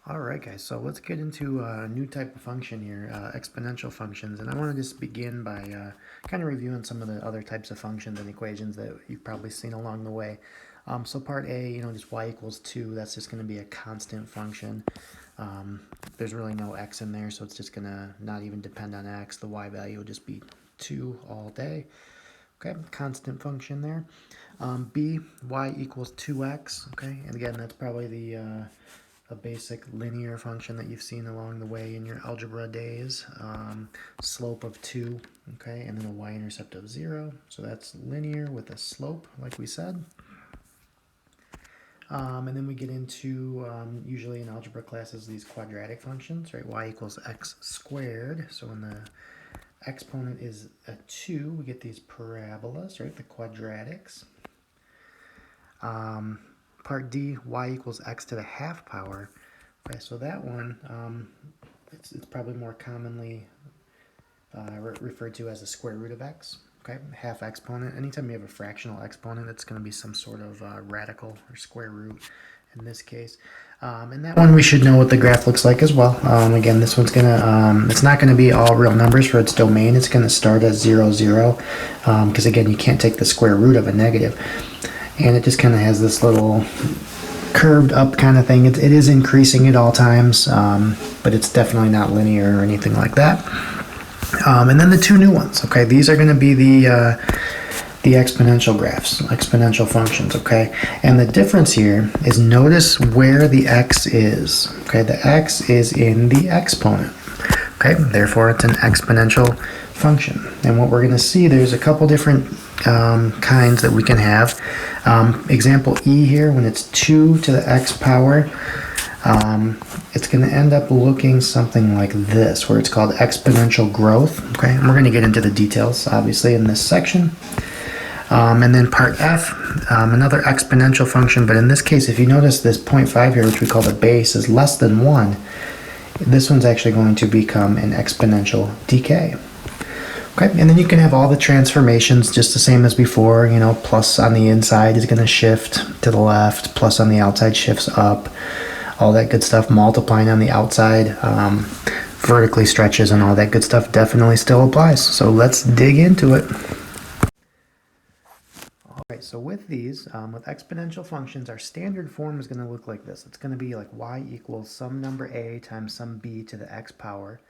Alright guys, so let's get into a new type of function here, exponential functions. And I want to just begin by kind of reviewing some of the other types of functions and equations that you've probably seen along the way. So part A, just y equals 2, that's just going to be a constant function. There's really no x in there, so it's just going to not even depend on x. The y value will just be 2 all day. Okay, constant function there. B, y equals 2x, okay, and again, that's probably a basic linear function that you've seen along the way in your algebra days. Slope of 2, okay, and then a y-intercept of 0, so that's linear with a slope, like we said. And then we get into, usually in algebra classes, these quadratic functions, right? Y equals x squared, so when the exponent is a 2, we get these parabolas, right, the quadratics. Part D, y equals x to the half power. Okay, so that one, it's probably more commonly referred to as the square root of x. Okay, half exponent. Anytime you have a fractional exponent, it's going to be some sort of radical or square root in this case. And that one we should know what the graph looks like as well. Again, this one's going to, it's not going to be all real numbers for its domain. It's going to start at 0, 0, because again, you can't take the square root of a negative. And it just kind of has this little curved up kind of thing. It is increasing at all times, but it's definitely not linear or anything like that. And then the two new ones, okay, these are going to be the exponential graphs, exponential functions, okay? And the difference here is notice where the x is, okay? The x is in the exponent, okay? Therefore, it's an exponential function. And what we're going to see, there's a couple different kinds that we can have. Example E here, when it's 2 to the x power, it's going to end up looking something like this, where it's called exponential growth. Okay, and we're going to get into the details, obviously, in this section. And then part F, another exponential function, but in this case, if you notice this 0.5 here, which we call the base, is less than 1, this one's actually going to become an exponential decay. Okay, and then you can have all the transformations just the same as before. Plus on the inside is going to shift to the left, plus on the outside shifts up, all that good stuff. Multiplying on the outside vertically stretches and all that good stuff definitely still applies. So let's dig into it. Alright, so with these, with exponential functions, our standard form is going to look like this. It's going to be like y equals some number a times some b to the x power.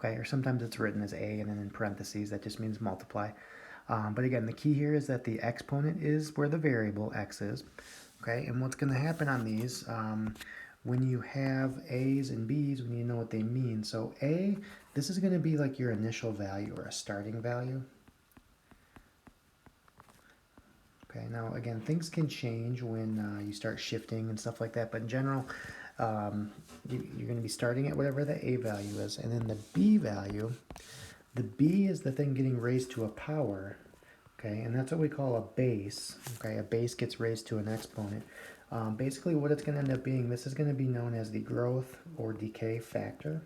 Okay, or sometimes it's written as a and then in parentheses, that just means multiply. But again, the key here is that the exponent is where the variable x is. Okay, and what's going to happen on these, when you have a's and b's, we need to know what they mean. So a, this is going to be like your initial value or a starting value. Okay, now again, things can change when you start shifting and stuff like that, but in general, you're going to be starting at whatever the a value is, and then the b value, the b is the thing getting raised to a power, okay, and that's what we call a base. Okay, a base gets raised to an exponent. Basically what it's going to end up being, this is going to be known as the growth or decay factor.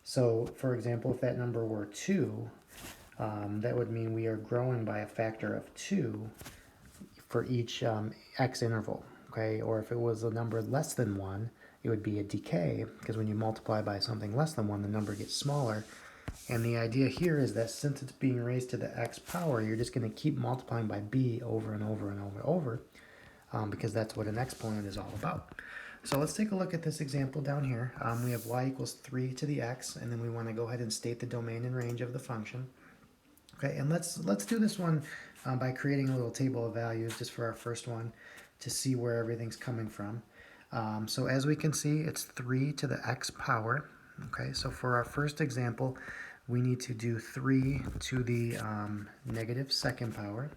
So for example, if that number were 2, that would mean we are growing by a factor of 2 for each x interval. Okay, or if it was a number less than 1, it would be a decay, because when you multiply by something less than 1, the number gets smaller. And the idea here is that since it's being raised to the x power, you're just going to keep multiplying by b over and over and over and over, because that's what an exponent is all about. So let's take a look at this example down here. We have y equals 3 to the x, and then we want to go ahead and state the domain and range of the function. Okay, and let's do this one by creating a little table of values just for our first one to see where everything's coming from. So as we can see, it's 3 to the x power. Okay, so for our first example, we need to do 3 to the negative second power.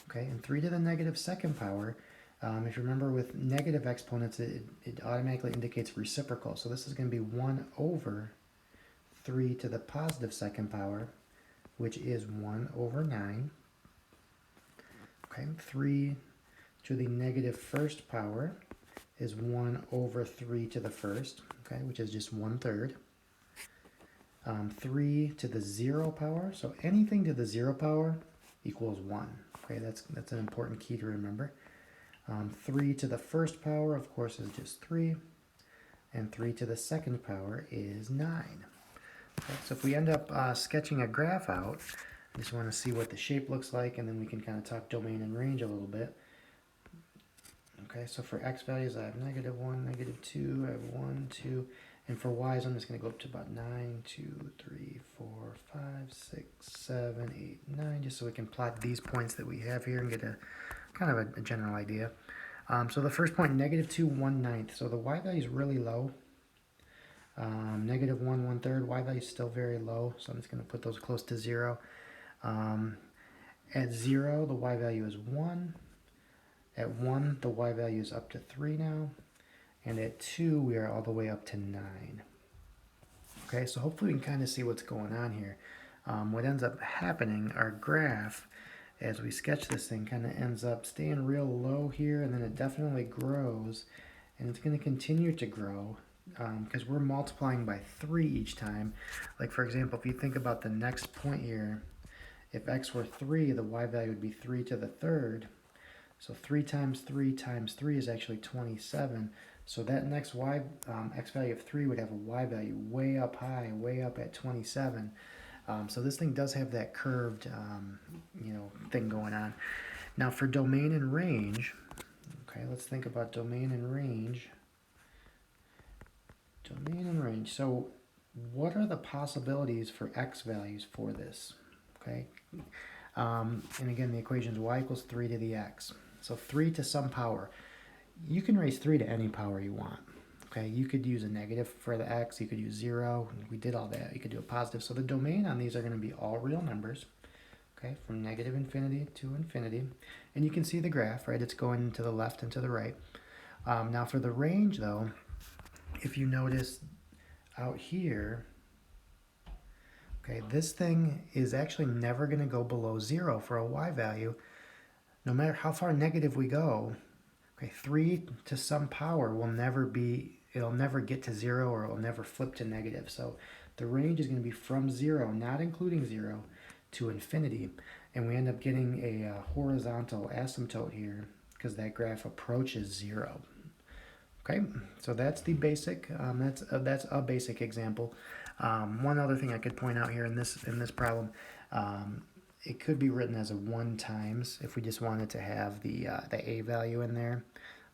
Okay, and 3 to the negative second power, if you remember with negative exponents, it automatically indicates reciprocal. So this is going to be 1 over 3 to the positive second power, which is 1 over 9. Okay, 3 to the negative first power is 1 over 3 to the first, okay, which is just 1/3. 3 to the 0 power, so anything to the 0 power equals 1. Okay, that's an important key to remember. 3 to the first power, of course, is just 3. And 3 to the second power is 9. Okay, so if we end up sketching a graph out, I just want to see what the shape looks like, and then we can kind of talk domain and range a little bit. Okay, so for x values, I have -1, -2, I have 1, 2, and for y's, I'm just going to go up to about 9, 2, 3, 4, 5, 6, 7, 8, 9, just so we can plot these points that we have here and get a kind of a general idea. So the first point, -2, 1/9. So the y value is really low. -1, 1/3. Y value is still very low, so I'm just going to put those close to 0. At 0, the y value is 1. At 1, the y value is up to 3 now. And at 2, we are all the way up to 9. Okay, so hopefully we can kind of see what's going on here. What ends up happening, our graph, as we sketch this thing, kind of ends up staying real low here, and then it definitely grows, and it's going to continue to grow because we're multiplying by 3 each time. Like, for example, if you think about the next point here, if x were 3, the y value would be 3 to the third. So 3 times 3 times 3 is actually 27. So that next x value of 3 would have a y value way up high, way up at 27. So this thing does have that curved, thing going on. Now for domain and range, okay, let's think about domain and range. Domain and range. So what are the possibilities for x values for this? Okay, and again, the equation is y equals 3 to the x. So 3 to some power. You can raise 3 to any power you want. Okay, you could use a negative for the x, you could use 0, we did all that. You could do a positive. So the domain on these are going to be all real numbers, okay, from -infinity to infinity. And you can see the graph, right? It's going to the left and to the right. Now for the range, though, if you notice out here, okay, this thing is actually never going to go below 0 for a y value. No matter how far negative we go, okay, 3 to some power will never be, it'll never get to 0, or it'll never flip to negative. So the range is going to be from 0, not including 0, to infinity. And we end up getting a horizontal asymptote here because that graph approaches 0. Okay, so that's the basic, that's a basic example. One other thing I could point out here in this problem, it could be written as a 1 times if we just wanted to have the a value in there.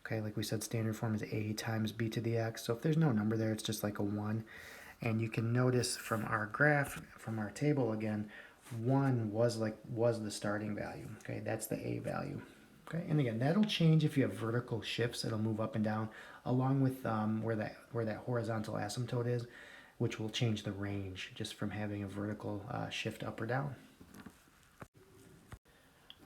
Okay, like we said, standard form is a times b to the x. So if there's no number there, it's just like a 1. And you can notice from our graph, from our table again, 1 was the starting value. Okay, that's the a value. Okay, and again, that'll change if you have vertical shifts. It'll move up and down, along with where that horizontal asymptote is, which will change the range just from having a vertical shift up or down.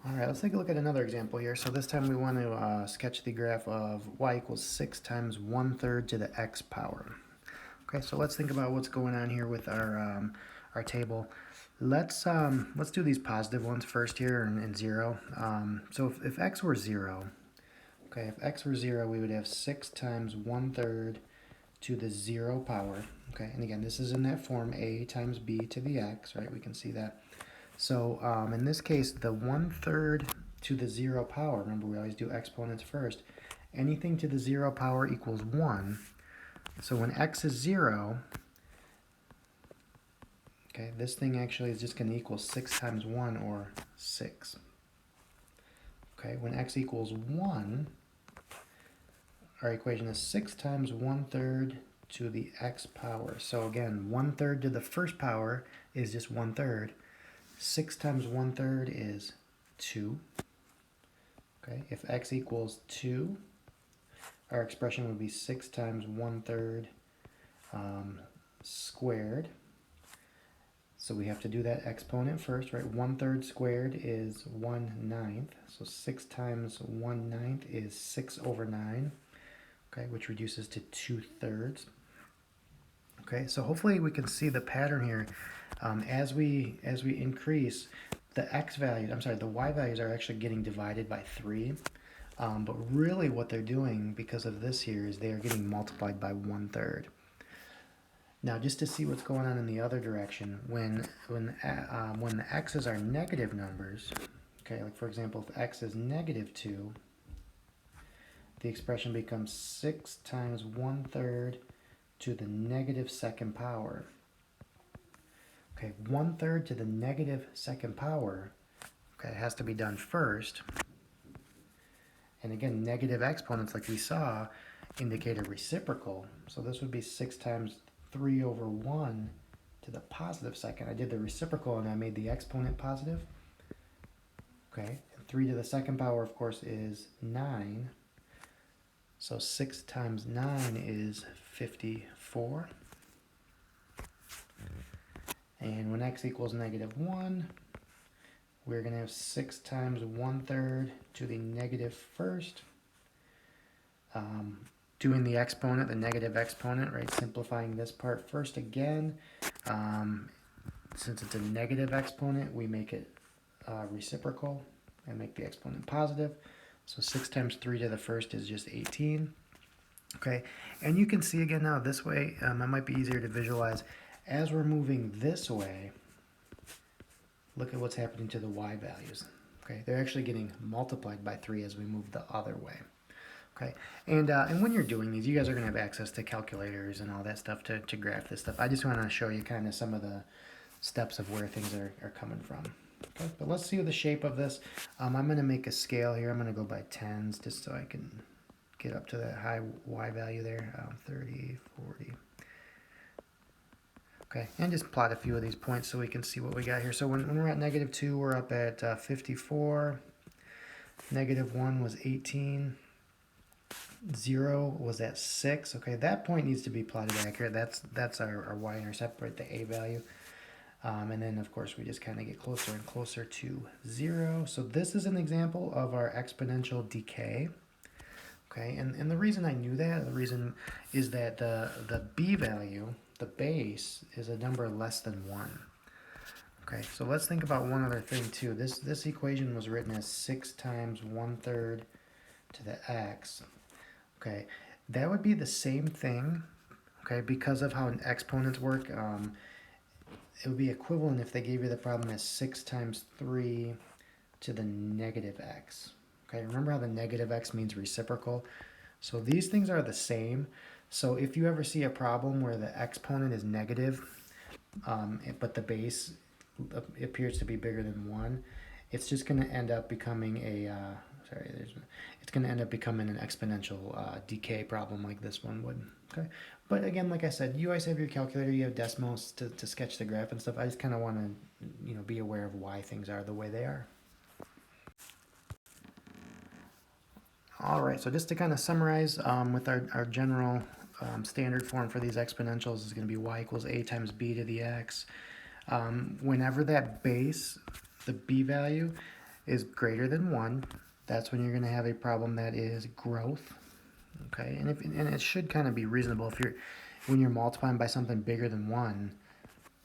All right, let's take a look at another example here. So this time we want to sketch the graph of y equals 6 times 1/3 to the x power. Okay, so let's think about what's going on here with our table. Let's do these positive ones first here and 0. So if x were 0, okay, if x were 0, we would have 6 times 1/3 to the 0 power. Okay, and again, this is in that form, a times b to the x, right? We can see that. So in this case, the 1/3 to the 0 power, remember we always do exponents first, anything to the 0 power equals 1. So when x is 0, okay, this thing actually is just going to equal 6 times 1, or 6. Okay, when x equals 1, our equation is 6 times 1/3 to the x power. So again, 1/3 to the first power is just 1/3. 6 times 1/3 is 2. Okay, if x equals 2, our expression would be 6 times 1/3 squared. So we have to do that exponent first, right? 1/3 squared is 1/9. So 6 times 1/9 is 6/9, okay, which reduces to 2/3. Okay, so hopefully we can see the pattern here. As we increase, the y values are actually getting divided by 3. But really what they're doing because of this here is they are getting multiplied by 1/3. Now just to see what's going on in the other direction, when the x's are negative numbers, okay, like for example, if x is -2, the expression becomes 6 times 1/3 to the negative second power. Okay, 1/3 to the negative second power, okay, it has to be done first. And again, negative exponents, like we saw, indicate a reciprocal. So this would be 6 times 3/1 to the positive second. I did the reciprocal and I made the exponent positive. Okay, and 3 to the second power, of course, is 9. So 6 times 9 is 54. And when x equals -1, we're going to have 6 times 1/3 to the negative first. Doing the exponent, the negative exponent, right? Simplifying this part first again. Since it's a negative exponent, we make it reciprocal and make the exponent positive. So 6 times 3 to the first is just 18. Okay, and you can see again now this way, it might be easier to visualize. As we're moving this way, look at what's happening to the y values. Okay, they're actually getting multiplied by 3 as we move the other way. Okay, and when you're doing these, you guys are going to have access to calculators and all that stuff to graph this stuff. I just want to show you kind of some of the steps of where things are coming from. Okay, but let's see the shape of this. I'm going to make a scale here. I'm going to go by tens just so I can get up to that high y value there, 30, 40. Okay, and just plot a few of these points so we can see what we got here. So when we're at -2, we're up at 54. -1 was 18. 0 was at 6. Okay, that point needs to be plotted accurate. That's our y-intercept, right, the a value. And then, of course, we just kind of get closer and closer to 0. So this is an example of our exponential decay. Okay, and the reason I knew that, the reason is that the b value, the base, is a number less than 1. Okay, so let's think about one other thing too. This equation was written as 6 times 1/3 to the x. Okay, that would be the same thing, okay, because of how exponents work. It would be equivalent if they gave you the problem as 6 times 3 to the negative x. Okay, remember how the negative x means reciprocal? So these things are the same. So if you ever see a problem where the exponent is negative, but the base appears to be bigger than 1, it's just going to end up becoming a, it's going to end up becoming an exponential decay problem like this one would. Okay, but again, like I said, you always have your calculator, you have decimals to sketch the graph and stuff. I just kind of want to, be aware of why things are the way they are. All right, so just to kind of summarize, with our general standard form for these exponentials is going to be y equals a times b to the x. Whenever that base, the b value, is greater than 1, that's when you're going to have a problem that is growth. Okay, and it should kind of be reasonable when you're multiplying by something bigger than 1,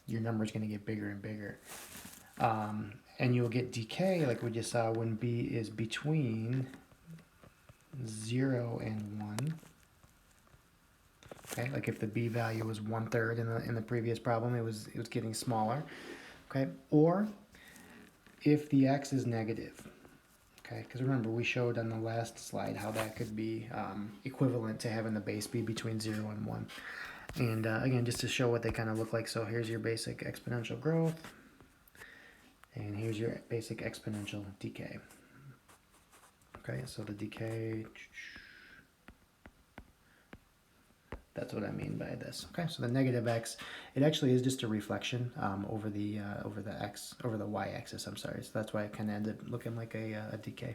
your number is going to get bigger and bigger. And you'll get decay like we just saw when b is between 0 and 1. Okay, like if the b value was 1/3 in the previous problem, it was getting smaller. Okay, or if the x is negative. Okay, because remember we showed on the last slide how that could be equivalent to having the base be between 0 and 1. And again, just to show what they kind of look like, so here's your basic exponential growth, and here's your basic exponential decay. Okay, so the decay, that's what I mean by this. Okay, so the negative x, it actually is just a reflection over the y-axis. I'm sorry, so that's why it kind of ended up looking like a decay.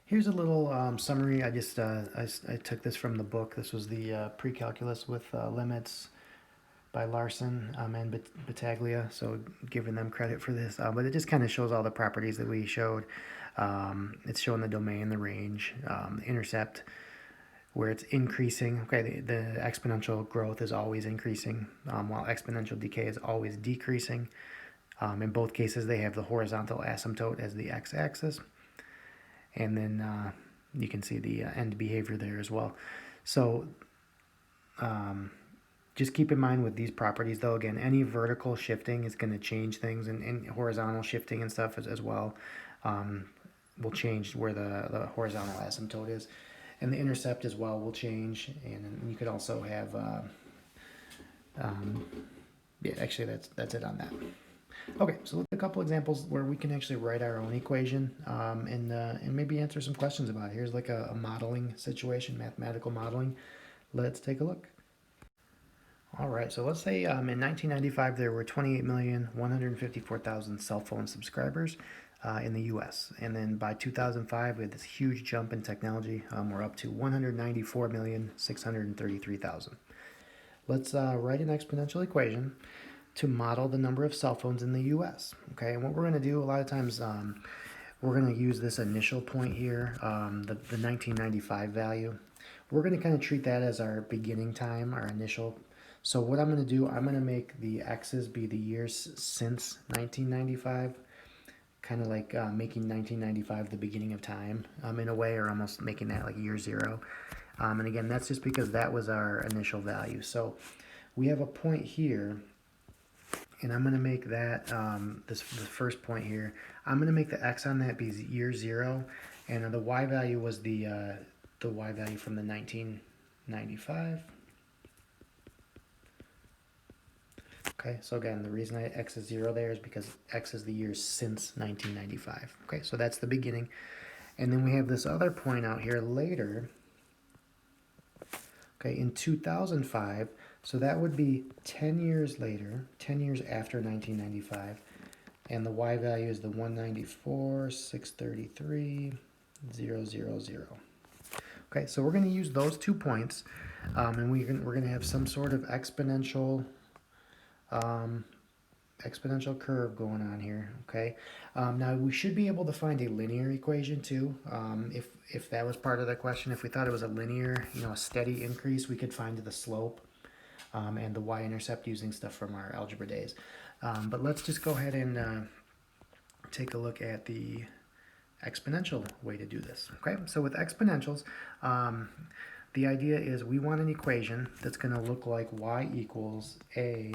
Here's a little summary. I took this from the book. This was the Pre-Calculus with Limits by Larson and Battaglia, so giving them credit for this. But it just kind of shows all the properties that we showed. It's showing the domain, the range, the intercept, where it's increasing. Okay, the exponential growth is always increasing, while exponential decay is always decreasing. In both cases, they have the horizontal asymptote as the x-axis. And then you can see the end behavior there as well. So just keep in mind with these properties, though, again, any vertical shifting is going to change things, and horizontal shifting and stuff as well. will change where the horizontal asymptote is. And the intercept as well will change. And you could also have, yeah, actually that's it on that. Okay, so look at a couple examples where we can actually write our own equation and maybe answer some questions about it. Here's like a modeling situation, mathematical modeling. Let's take a look. All right, so let's say in 1995 there were 28,154,000 cell phone subscribers in the US. And then by 2005 we had this huge jump in technology. We're up to 194,633,000. Let's write an exponential equation to model the number of cell phones in the US. Okay, and what we're going to do a lot of times, we're going to use this initial point here, the 1995 value. We're going to kind of treat that as our beginning time, our initial. So what I'm going to do, I'm going to make the x's be the years since 1995, kind of like making 1995 the beginning of time in a way, or almost making that like year zero. And again, that's just because that was our initial value. So we have a point here, and I'm going to make that, this first point here, I'm going to make the x on that be year zero, and the y value was the y value from the 1995. Okay, so again, the reason x is 0 there is because x is the years since 1995. Okay, so that's the beginning. And then we have this other point out here later, okay, in 2005, so that would be 10 years later, 10 years after 1995, and the y value is the 194,633,000. Okay, so we're going to use those 2 points, and we're going to have some sort of exponential curve going on here. Okay, now we should be able to find a linear equation too. If that was part of the question, if we thought it was a linear, a steady increase, we could find the slope and the y-intercept using stuff from our algebra days. But let's just go ahead and take a look at the exponential way to do this. Okay, so with exponentials, the idea is we want an equation that's going to look like y equals a.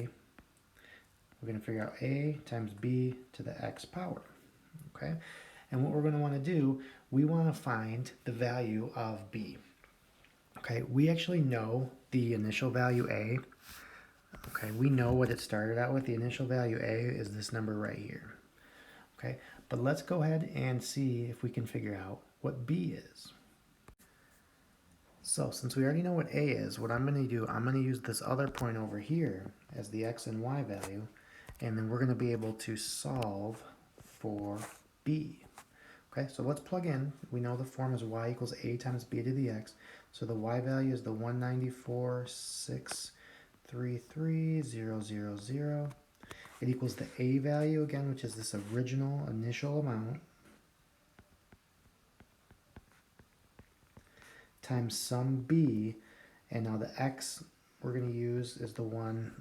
We're going to figure out a times b to the x power. Okay, and what we're going to want to do, we want to find the value of b. Okay, we actually know the initial value a. Okay, we know what it started out with. The initial value a is this number right here. Okay, but let's go ahead and see if we can figure out what b is. So since we already know what a is, what I'm going to do, I'm going to use this other point over here as the x and y value, and then we're going to be able to solve for b. Okay, so let's plug in. We know the form is y equals a times b to the x. So the y value is the 194,633,000. It equals the a value again, which is this original initial amount, times some b, and now the x we're going to use is the one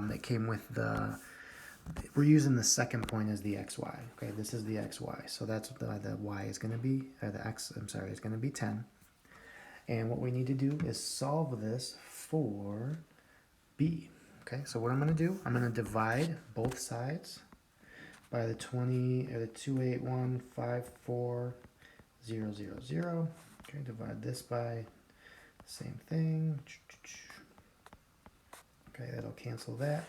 that came with the, we're using the second point as the xy. Okay, this is the xy, so that's what the y is going to be, or the x, I'm sorry, is going to be 10. And what we need to do is solve this for b. Okay, so what I'm going to do, I'm going to divide both sides by the 28154,000. Okay, divide this by the same thing. Okay, that'll cancel that.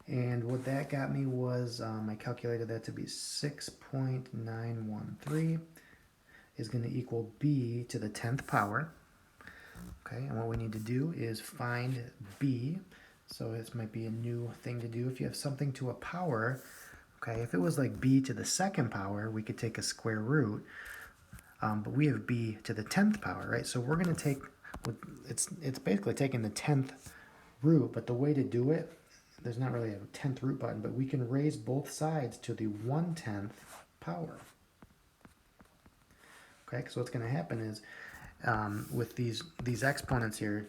And what that got me was, I calculated that to be 6.913 is going to equal b to the 10th power. Okay, and what we need to do is find b. So this might be a new thing to do. If you have something to a power, okay, if it was like b to the second power, we could take a square root. But we have b to the 10th power, right? So we're going to take, it's basically taking the 10th root, but the way to do it, there's not really a 10th root button, but we can raise both sides to the 1/10th power. Okay, so what's going to happen is, with these exponents here,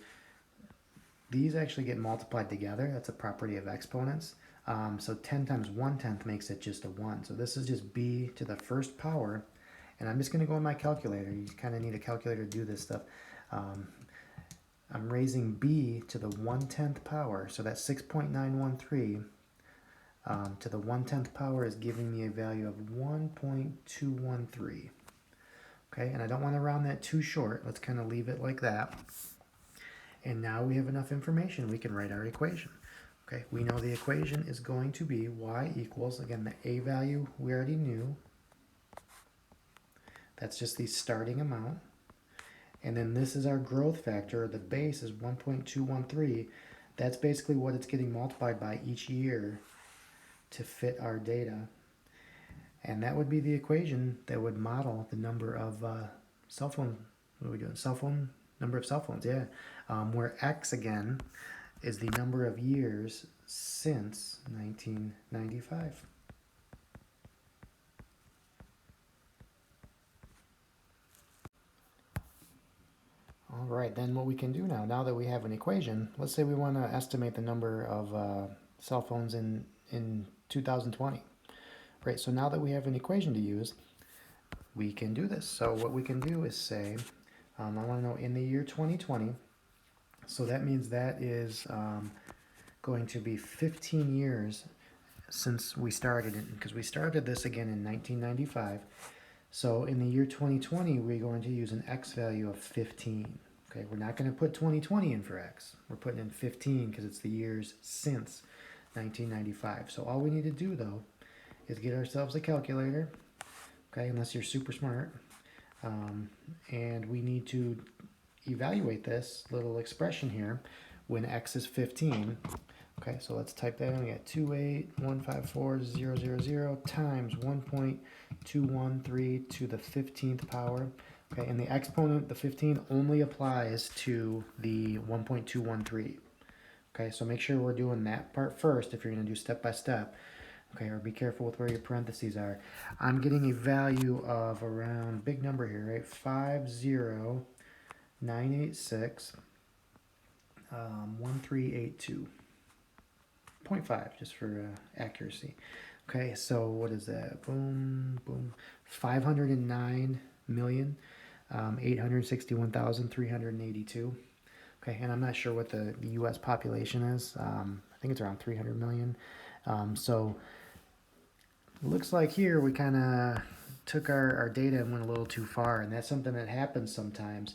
these actually get multiplied together. That's a property of exponents. So 10 times 1/10 makes it just a 1. So this is just b to the first power. And I'm just going to go in my calculator. You kind of need a calculator to do this stuff. I'm raising b to the 1/10th power. So that's 6.913 to the 1/10th power is giving me a value of 1.213. Okay, and I don't want to round that too short. Let's kind of leave it like that. And now we have enough information. We can write our equation. Okay, we know the equation is going to be y equals, again, the a value we already knew. That's just the starting amount. And then this is our growth factor. The base is 1.213. That's basically what it's getting multiplied by each year to fit our data. And that would be the equation that would model the number of cell phone, what are we doing? Number of cell phones, yeah. Where X, again, is the number of years since 1995. All right, then what we can do now that we have an equation, let's say we want to estimate the number of cell phones in 2020. Right, so now that we have an equation to use, we can do this. So what we can do is say, I want to know in the year 2020, so that means that is going to be 15 years since we started it, because we started this again in 1995. So in the year 2020, we're going to use an x value of 15. Okay, we're not going to put 2020 in for x. We're putting in 15 because it's the years since 1995. So all we need to do, though, is get ourselves a calculator, okay, unless you're super smart. And we need to evaluate this little expression here when x is 15. Okay, so let's type that in. We got 28154,000 times 1.213 to the 15th power. Okay, and the exponent, the 15, only applies to the 1.213. Okay, so make sure we're doing that part first if you're going to do step by step. Okay, or be careful with where your parentheses are. I'm getting a value of around, big number here, right? 50986, 1382. 0.5, just for accuracy. Okay, so what is that? Boom, boom. 509,861,382. Okay, and I'm not sure what the U.S. population is. I think it's around 300 million. So it looks like here we kind of took our data and went a little too far, and that's something that happens sometimes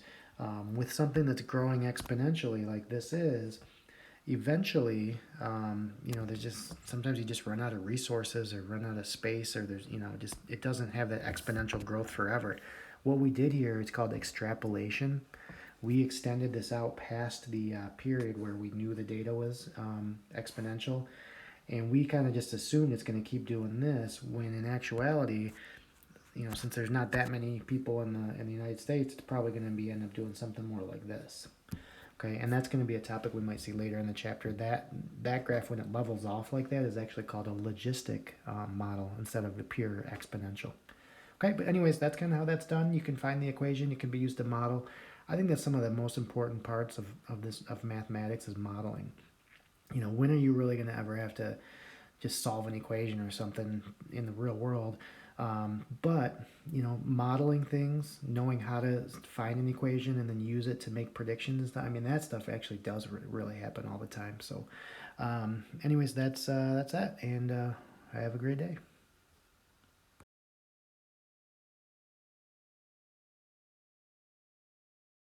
with something that's growing exponentially like this is. Eventually, there's just sometimes you just run out of resources or run out of space, or there's just it doesn't have that exponential growth forever. What we did here is called extrapolation. We extended this out past the period where we knew the data was exponential, and we kind of just assumed it's going to keep doing this, when in actuality, since there's not that many people in the United States, it's probably going to end up doing something more like this. Okay, and that's going to be a topic we might see later in the chapter. That graph, when it levels off like that, is actually called a logistic model instead of a pure exponential. Okay, but anyways, that's kind of how that's done. You can find the equation. It can be used to model. I think that's some of the most important parts of mathematics is modeling. When are you really going to ever have to just solve an equation or something in the real world? But modeling things, knowing how to find an equation and then use it to make predictions, that stuff actually does really happen all the time. So anyways, that's that, and have a great day.